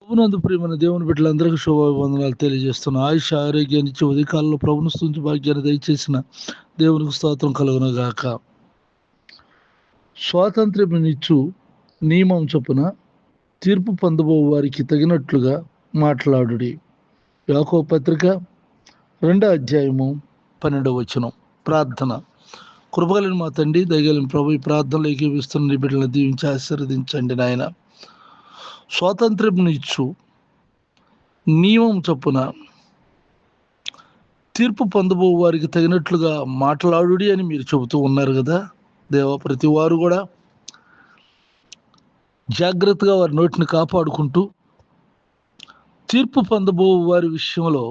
ప్రభునందు ప్రియమైన దేవుని బిడ్డలందరికీ శుభాభివందనాలు తెలియజేస్తున్నా. ఆయుష ఆరోగ్యాన్ని ఇచ్చి ఉదయకాలంలో ప్రభుని స్తుతించి భాగ్యాన్ని దయచేసిన దేవునికి స్తోత్రం కలుగును గాక. స్వాతంత్ర్యమునిచ్చు నియమం చొప్పున తీర్పు పొందబో వారికి తగినట్లుగా మాట్లాడుడి. యాకోబు పత్రిక 2వ అధ్యాయము 12వ వచనం. ప్రార్థన. కృపగలిగిన మా తండ్రి, దయగలిగిన ప్రభు, ఈ ప్రార్థనలు ఏకీవిస్తున్న నీ బిడ్డలను దీవించి ఆశీర్వదించండి నాయన. స్వాతంత్ర్యమునిచ్చు నియమం చొప్పున తీర్పు పొందబో వారికి తగినట్లుగా మాట్లాడుడి అని మీరు చెబుతూ ఉన్నారు కదా దేవ. ప్రతి వారు కూడా జాగ్రత్తగా వారి నోటిని కాపాడుకుంటూ తీర్పు పొందబో వారి విషయంలో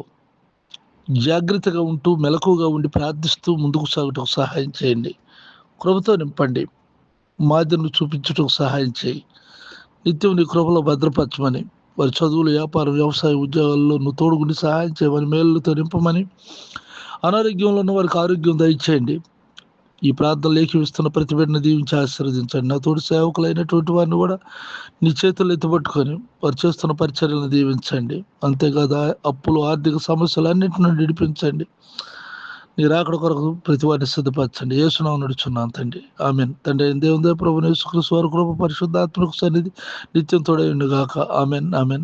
జాగ్రత్తగా ఉంటూ మెలకుగా ఉండి ప్రార్థిస్తూ ముందుకు సాగుటకు సహాయం చేయండి. కృపతో నింపండి. మాదిరిని చూపించుటకు సహాయం చేయి. నిత్యం నీ కృపలో భద్రపరచమని, వారి చదువులు, వ్యాపారం, వ్యవసాయ, ఉద్యోగాల్లో నువ్వు తోడుగుండి సహాయం చేయమని, మేలుతో నింపమని, అనారోగ్యంలో ఉన్న వారికి ఆరోగ్యం దయచేయండి. ఈ ప్రార్థనలు ఏకీవిస్తున్న ప్రతి బిడ్డను దీవించి ఆశీర్వదించండి. నా తోటి సేవకులైనటువంటి వారిని కూడా నీ చేతులు ఎత్తుపట్టుకొని వారు చేస్తున్న పరిచర్యలను దీవించండి. అంతేకాదు అప్పులు, ఆర్థిక సమస్యలు అన్నింటి నుండి విడిపించండి. నీ రాకడ కొరకు ప్రతి వారిని సిద్ధపరచండి. యేసునామమున నడుచున్నాను తండ్రి, ఆమేన్. తండ్రి అయిన దేవుని దయ, ప్రభువైన యేసుక్రీస్తు వారి కృప, పరిశుద్ధాత్మకు సన్నిధి నిత్యం తోడై ఉండుగాక. ఆమేన్, ఆమేన్.